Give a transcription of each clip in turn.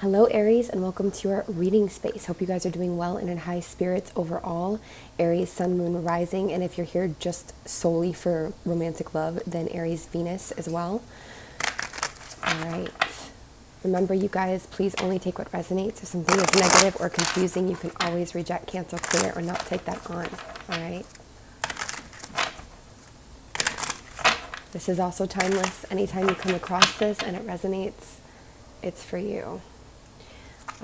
Hello Aries, and welcome to your reading space. Hope you guys are doing well and in high spirits overall. Aries, Sun, Moon, Rising, and if you're here just solely for romantic love, then Aries, Venus as well. All right. Remember, you guys, please only take what resonates. If something is negative or confusing, you can always reject, cancel, clear, or not take that on. All right. This is also timeless. Anytime you come across this and it resonates, it's for you.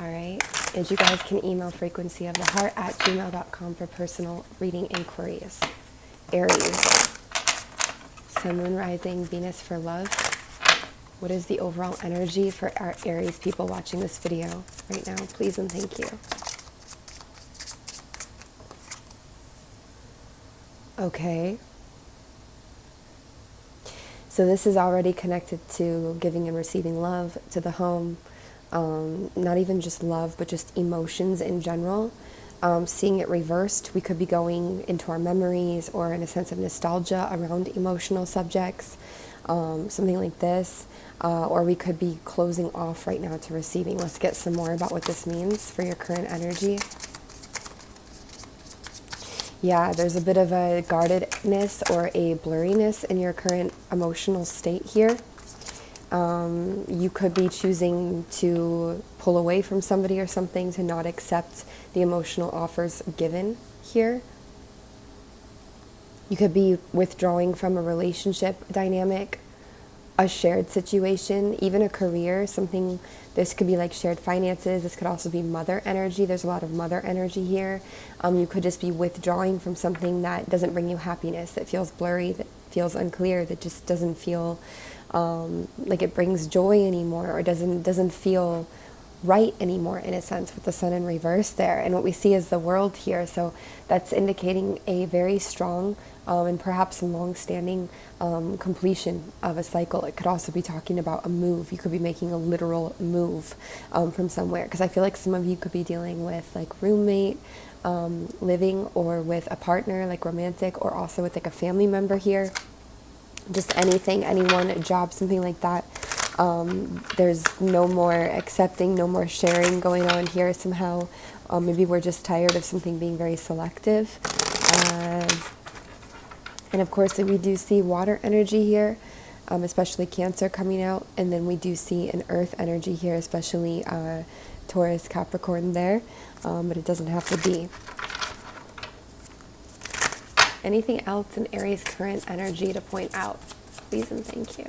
All right, and you guys can email FrequencyOfTheHeart@gmail.com for personal reading inquiries. Aries, Sun, Moon, Rising, Venus for love. What is the overall energy for our Aries people watching this video right now? Please and thank you. Okay. So this is already connected to giving and receiving love, to the home. Not even just love, but just emotions in general. Seeing it reversed, we could be going into our memories or in a sense of nostalgia around emotional subjects, something like this. Or we could be closing off right now to receiving. Let's get some more about what this means for your current energy. Yeah, there's a bit of a guardedness or a blurriness in your current emotional state here. You could be choosing to pull away from somebody or something, to not accept the emotional offers given here. You could be withdrawing from a relationship dynamic, a shared situation, even a career, something. This could be like shared finances. This could also be mother energy. There's a lot of mother energy here. You could just be withdrawing from something that doesn't bring you happiness, that feels blurry, that feels unclear, that just doesn't feel like it brings joy anymore, or doesn't feel right anymore, in a sense, with the sun in reverse there. And what we see is the world here. So that's indicating a very strong and perhaps long-standing completion of a cycle. It could also be talking about a move. You could be making a literal move from somewhere, because I feel like some of you could be dealing with like roommate living, or with a partner, like romantic, or also with like a family member here. Just anything, anyone, a job, something like that. There's no more accepting, no more sharing going on here somehow. Maybe we're just tired of something being very selective. And of course, we do see water energy here, especially Cancer coming out. And then we do see an earth energy here, especially Taurus, Capricorn there. But it doesn't have to be. Anything else in Aries' current energy to point out? Please and thank you.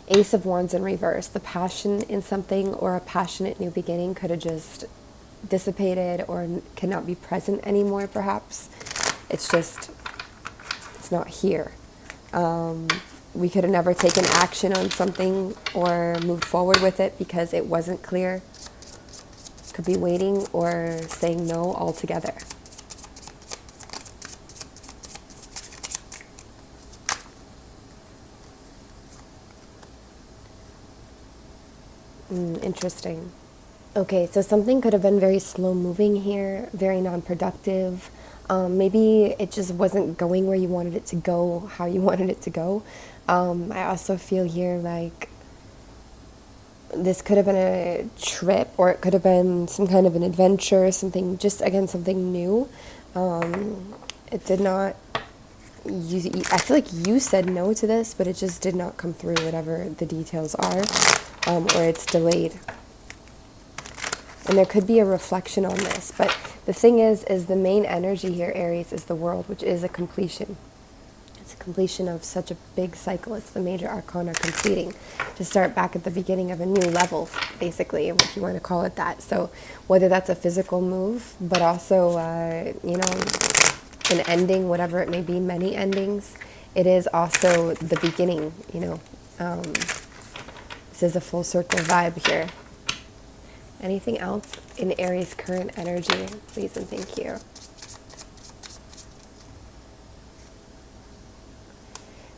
Ace of Wands in reverse. The passion in something or a passionate new beginning could have just dissipated or cannot be present anymore, perhaps. It's not here. We could have never taken action on something or moved forward with it because it wasn't clear. Could be waiting or saying no altogether. Interesting. Okay, so something could have been very slow moving here, very non-productive. Maybe it just wasn't going where you wanted it to go, how you wanted it to go. I also feel here like this could have been a trip, or it could have been some kind of an adventure, something, just again, something new. It did not, I feel like you said no to this, but it just did not come through, whatever the details are, or it's delayed. And there could be a reflection on this, but the thing is the main energy here, Aries, is the world, which is a completion. It's a completion of such a big cycle. It's the major arcana completing, to start back at the beginning of a new level, basically, if you want to call it that. So whether that's a physical move, but also, an ending, whatever it may be, many endings, it is also the beginning, This is a full circle vibe here. Anything else in Aries' current energy, please and thank you.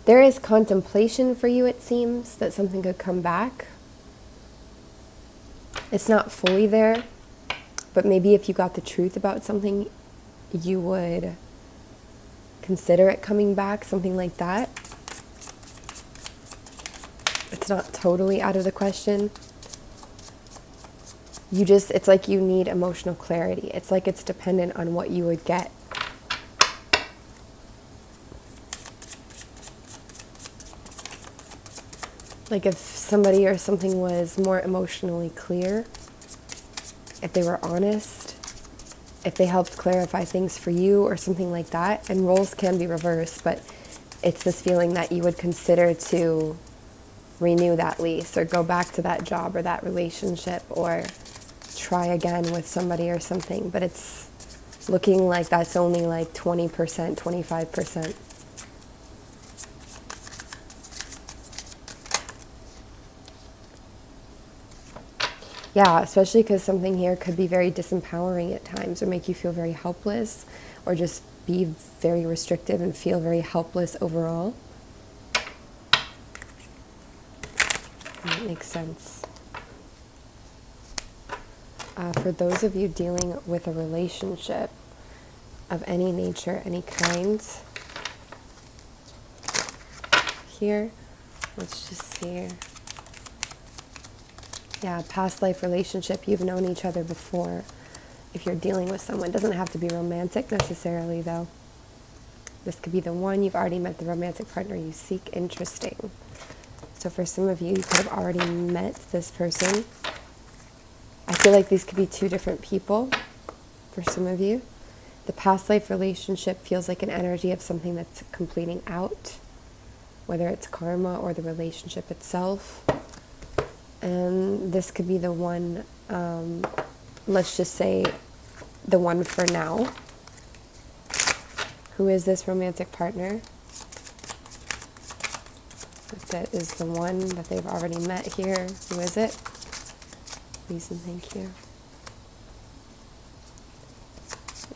There is contemplation for you, it seems, that something could come back. It's not fully there, But maybe if you got the truth about something, you would consider it coming back, something like that. It's not totally out of the question. It's like you need emotional clarity. It's like it's dependent on what you would get. Like if somebody or something was more emotionally clear, if they were honest, if they helped clarify things for you or something like that, and roles can be reversed, but it's this feeling that you would consider to renew that lease or go back to that job or that relationship or try again with somebody or something. But it's looking like that's only like 20%, 25%. Yeah, especially because something here could be very disempowering at times or make you feel very helpless or just be very restrictive and feel very helpless overall. That makes sense. For those of you dealing with a relationship of any nature, any kind, here, let's just see. Yeah, past life relationship, you've known each other before. If you're dealing with someone, it doesn't have to be romantic necessarily, though. This could be the one. You've already met the romantic partner you seek. Interesting. So for some of you, you could have already met this person. I feel like these could be two different people for some of you. The past life relationship feels like an energy of something that's completing out, whether it's karma or the relationship itself. And this could be the one, let's just say the one for now. Who is this romantic partner? That is the one that they've already met here. Who is it? Please and thank you.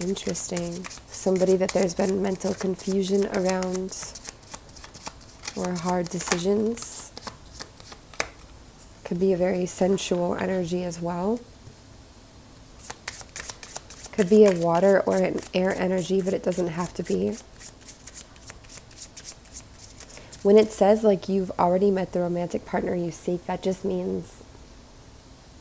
Interesting. Somebody that there's been mental confusion around or hard decisions. Could be a very sensual energy as well. Could be a water or an air energy, but it doesn't have to be. When it says like you've already met the romantic partner you seek, that just means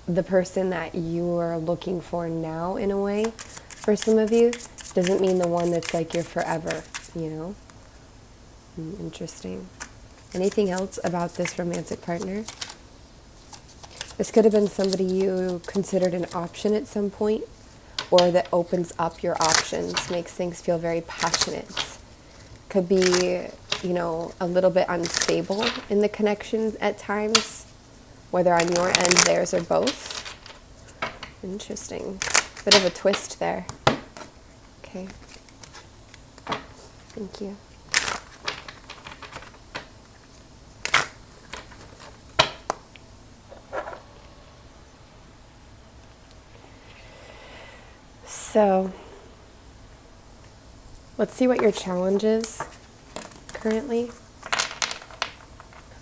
the person that you are looking for now, in a way, for some of you. Doesn't mean the one that's like your forever, you know? Interesting. Anything else about this romantic partner? This could have been somebody you considered an option at some point, or that opens up your options, makes things feel very passionate. Could be, you know, a little bit unstable in the connections at times, whether on your end, theirs, or both. Interesting. Bit of a twist there. Okay. Thank you. So, let's see what your challenge is currently.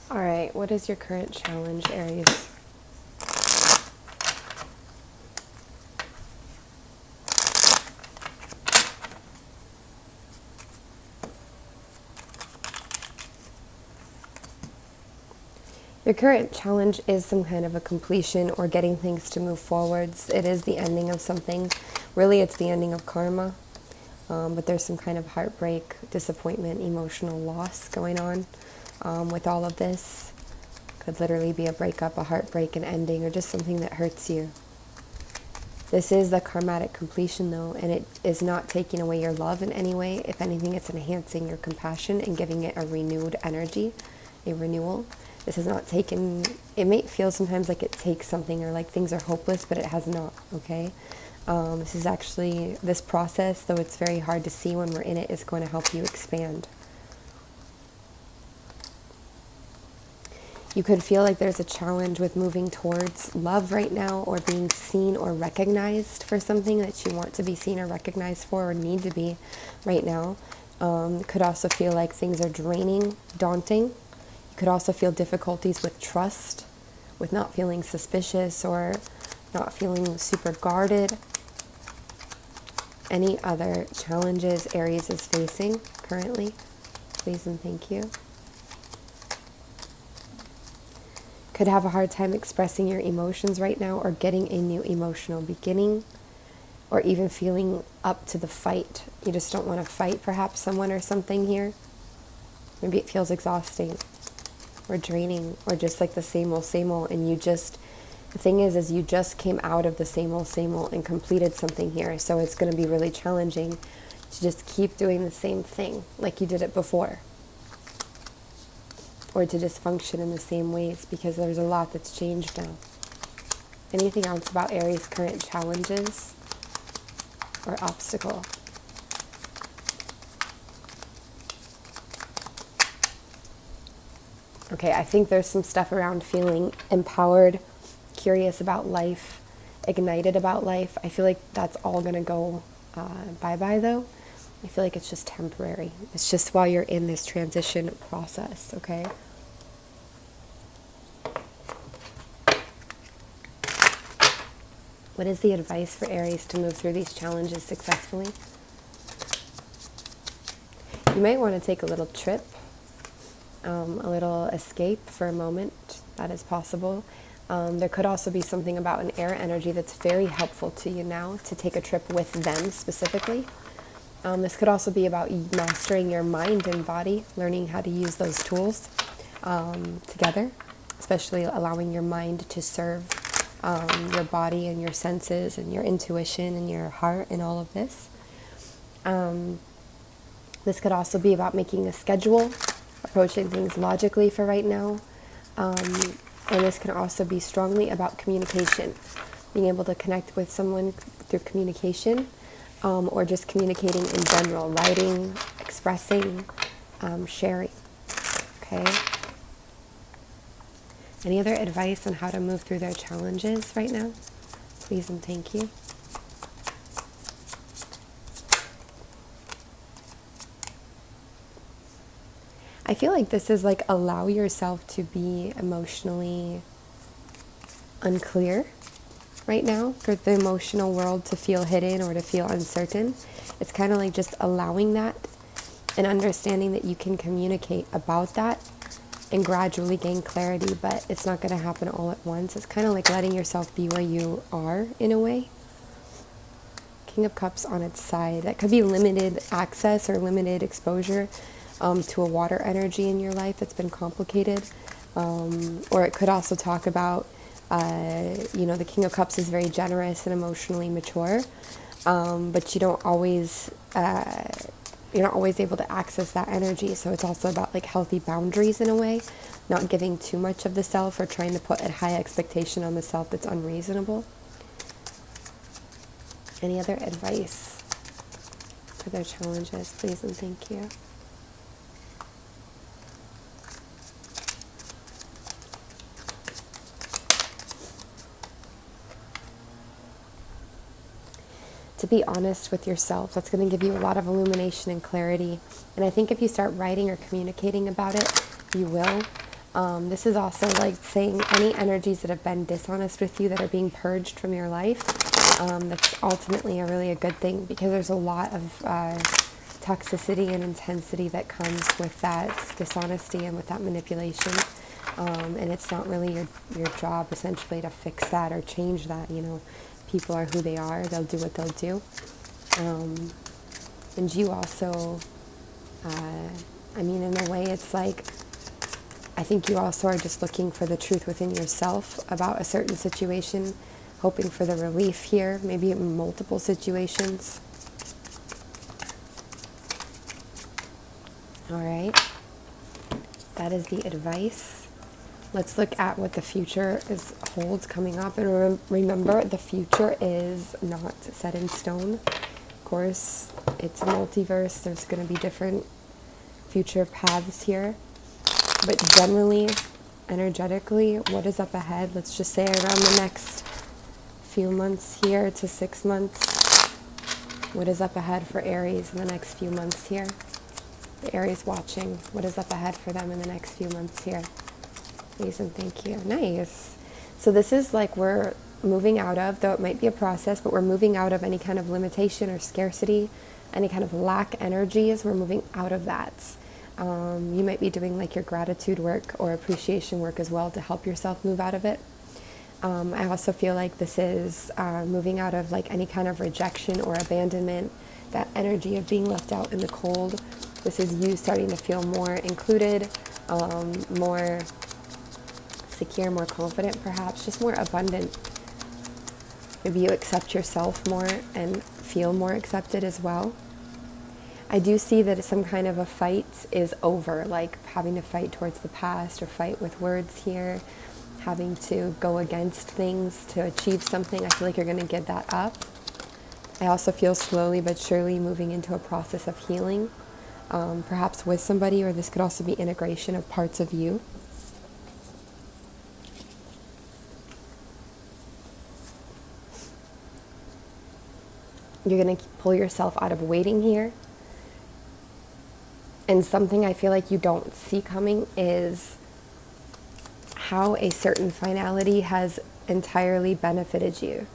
All right, what is your current challenge, Aries? Your current challenge is some kind of a completion or getting things to move forwards. It is the ending of something. Really, it's the ending of karma. But there's some kind of heartbreak, disappointment, emotional loss going on with all of this. Could literally be a breakup, a heartbreak, an ending, or just something that hurts you. This is the karmatic completion, though, and it is not taking away your love in any way. If anything, it's enhancing your compassion and giving it a renewed energy, a renewal. This is not taken, it may feel sometimes like it takes something or like things are hopeless, but it has not, okay? This is actually, this process, though it's very hard to see when we're in it, is going to help you expand. You could feel like there's a challenge with moving towards love right now, or being seen or recognized for something that you want to be seen or recognized for, or need to be right now. Could also feel like things are draining, daunting. You could also feel difficulties with trust, with not feeling suspicious or not feeling super guarded. Any other challenges Aries is facing currently? Please and thank you. Could have a hard time expressing your emotions right now, or getting a new emotional beginning, or even feeling up to the fight. You just don't want to fight perhaps someone or something here. Maybe it feels exhausting or draining, or just like the same old, and the thing is you just came out of the same old and completed something here, so it's going to be really challenging to just keep doing the same thing like you did it before, or to just function in the same ways, because there's a lot that's changed now. Anything else about Aries' current challenges or obstacle? Okay, I think there's some stuff around feeling empowered, curious about life, ignited about life. I feel like that's all going to go bye-bye, though. I feel like it's just temporary. It's just while you're in this transition process, okay? What is the advice for Aries to move through these challenges successfully? You might want to take a little trip, a little escape for a moment. That is possible. There could also be something about an air energy that's very helpful to you now, to take a trip with them specifically. This could also be about mastering your mind and body, learning how to use those tools together, especially allowing your mind to serve your body and your senses and your intuition and your heart and all of this. This could also be about making a schedule, approaching things logically for right now. And this can also be strongly about communication, being able to connect with someone through communication, or just communicating in general, writing, expressing, sharing. Okay? Any other advice on how to move through their challenges right now? Please and thank you. I feel like this is like, allow yourself to be emotionally unclear right now, for the emotional world to feel hidden or to feel uncertain. It's kind of like just allowing that and understanding that you can communicate about that and gradually gain clarity, but it's not going to happen all at once. It's kind of like letting yourself be where you are in a way. King of Cups on its side. That could be limited access or limited exposure to a water energy in your life that's been complicated. Or it could also talk about, the King of Cups is very generous and emotionally mature, but you're not always able to access that energy. So it's also about like healthy boundaries in a way, not giving too much of the self or trying to put a high expectation on the self that's unreasonable. Any other advice for their challenges, please and thank you. To be honest with yourself, that's going to give you a lot of illumination and clarity. And I think if you start writing or communicating about it, you will. This is also like saying any energies that have been dishonest with you that are being purged from your life. That's ultimately a good thing, because there's a lot of toxicity and intensity that comes with that dishonesty and with that manipulation. And it's not really your job essentially to fix that or change that, People are who they are. They'll do what they'll do. And you also, in a way, it's like, I think you also are just looking for the truth within yourself about a certain situation, hoping for the relief here, maybe in multiple situations. All right. That is the advice. Let's look at what the future holds coming up. And remember, the future is not set in stone. Of course, it's a multiverse. There's going to be different future paths here. But generally, energetically, what is up ahead? Let's just say around the next few months here to 6 months. What is up ahead for Aries in the next few months here? The Aries watching. What is up ahead for them in the next few months here? Please and thank you. Nice. So this is like we're moving out of, though it might be a process, but we're moving out of any kind of limitation or scarcity, any kind of lack energies. We're moving out of that. You might be doing like your gratitude work or appreciation work as well to help yourself move out of it. I also feel like this is moving out of like any kind of rejection or abandonment, that energy of being left out in the cold. This is you starting to feel more included, more secure, more confident perhaps, just more abundant. Maybe you accept yourself more and feel more accepted as well. I do see that some kind of a fight is over, like having to fight towards the past or fight with words here, having to go against things to achieve something. I feel like you're going to give that up. I also feel slowly but surely moving into a process of healing, perhaps with somebody, or this could also be integration of parts of you. You're going to pull yourself out of waiting here. And something I feel like you don't see coming is how a certain finality has entirely benefited you.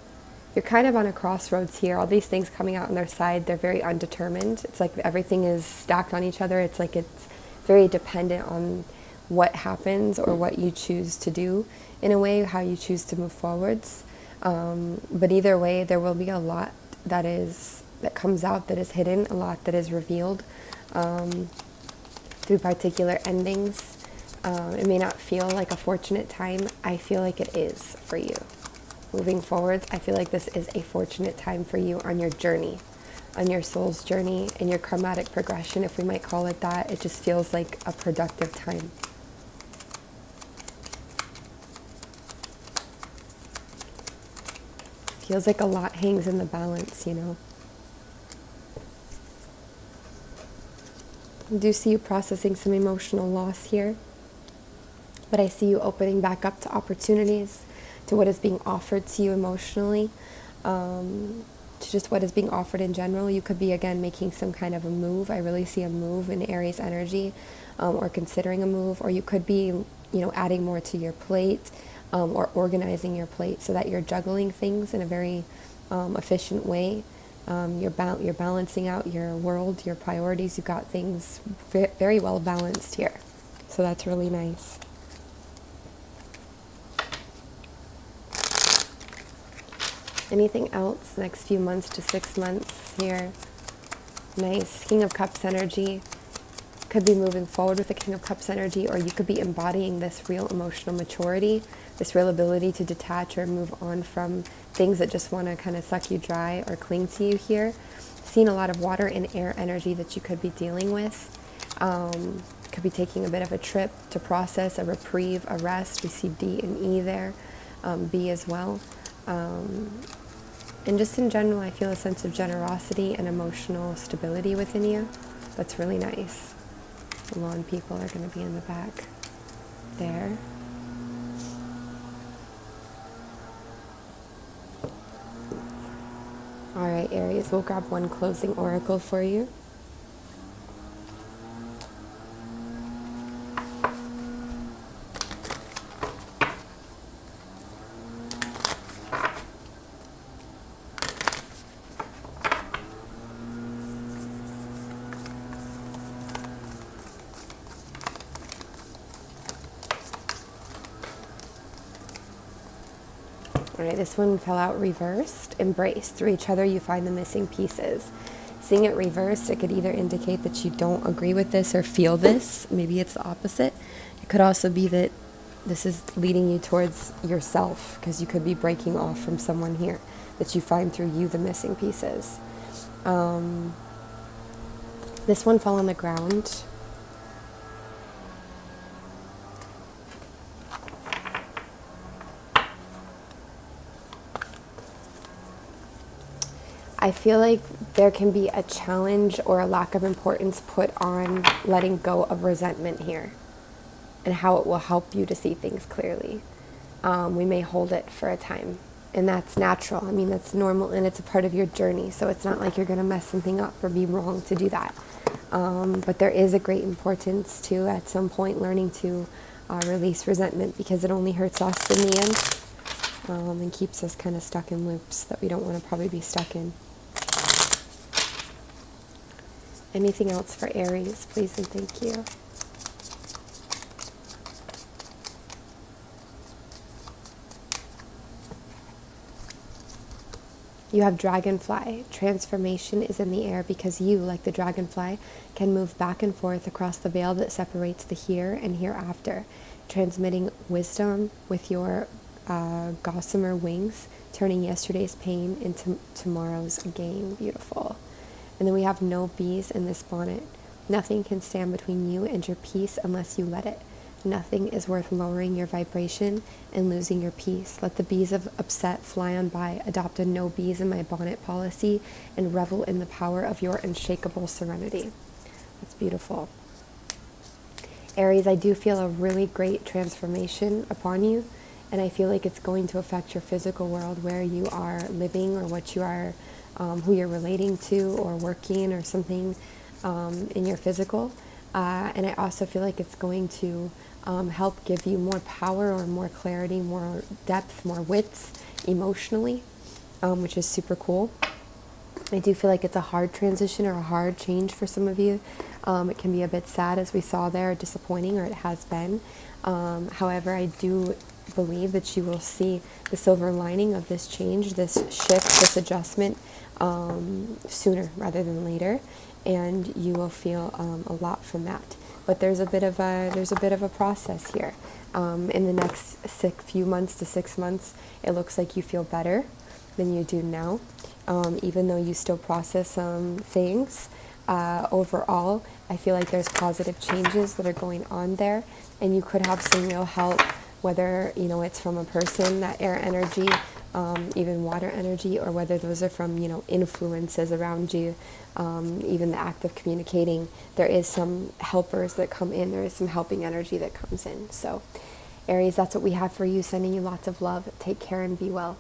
You're kind of on a crossroads here. All these things coming out on their side, they're very undetermined. It's like everything is stacked on each other. It's like it's very dependent on what happens or what you choose to do, in a way, how you choose to move forwards. But either way, there will be a lot that comes out, that is hidden, a lot that is revealed through particular endings. It may not feel like a fortunate time. I feel like it is for you. Moving forward, I feel like this is a fortunate time for you on your journey, on your soul's journey, and your karmatic progression, if we might call it that. It just feels like a productive time. Feels like a lot hangs in the balance, you know. I do see you processing some emotional loss here, but I see you opening back up to opportunities, to what is being offered to you emotionally, to just what is being offered in general. You could be, again, making some kind of a move. I really see a move in Aries energy, or considering a move, or you could be, adding more to your plate, or organizing your plate so that you're juggling things in a very efficient way. You're balancing out your world, your priorities. You've got things very well balanced here. So that's really nice. Anything else next few months to 6 months here? Nice. King of Cups energy. Could be moving forward with the King of Cups energy, or you could be embodying this real emotional maturity, this real ability to detach or move on from things that just want to kind of suck you dry or cling to you here. Seeing a lot of water and air energy that you could be dealing with. Could be taking a bit of a trip to process, a reprieve, a rest. We see D and E there, B as well. And just in general, I feel a sense of generosity and emotional stability within you. That's really nice. The lawn people are going to be in the back there. All right, Aries, we'll grab one closing oracle for you. All right, this one fell out reversed. Embrace. Through each other, you find the missing pieces. Seeing it reversed, it could either indicate that you don't agree with this or feel this. Maybe it's the opposite. It could also be that this is leading you towards yourself, because you could be breaking off from someone here, that you find through you the missing pieces. This one fell on the ground. I feel like there can be a challenge or a lack of importance put on letting go of resentment here, and how it will help you to see things clearly. We may hold it for a time, and that's natural. I mean, that's normal, and it's a part of your journey, so it's not like you're going to mess something up or be wrong to do that. But there is a great importance to, at some point, learning to release resentment, because it only hurts us in the end. and keeps us kind of stuck in loops that we don't want to probably be stuck in. Anything else for Aries, please and thank you. You have dragonfly. Transformation is in the air because you, like the dragonfly, can move back and forth across the veil that separates the here and hereafter, transmitting wisdom with your gossamer wings, turning yesterday's pain into tomorrow's gain. Beautiful. And then we have no bees in this bonnet. Nothing can stand between you and your peace unless you let it. Nothing is worth lowering your vibration and losing your peace. Let the bees of upset fly on by. Adopt a no bees in my bonnet policy and revel in the power of your unshakable serenity. That's beautiful. Aries, I do feel a really great transformation upon you, and I feel like it's going to affect your physical world, where you are living or what you are, who you're relating to or working or something in your physical. And I also feel like it's going to help give you more power or more clarity, more depth, more width emotionally, which is super cool. I do feel like it's a hard transition or a hard change for some of you. It can be a bit sad, as we saw there, disappointing, or it has been. However, I do believe that you will see the silver lining of this change, this shift, this adjustment sooner rather than later, and you will feel a lot from that. But there's a bit of a process here. In the next few months to 6 months, it looks like you feel better than you do now, even though you still process some things. Overall, I feel like there's positive changes that are going on there, and you could have some real help, whether it's from a person, that air energy, even water energy, or whether those are from influences around you, even the act of communicating. There is some helpers that come in. There is some helping energy that comes in. So Aries, that's what we have for you. Sending you lots of love. Take care and be well.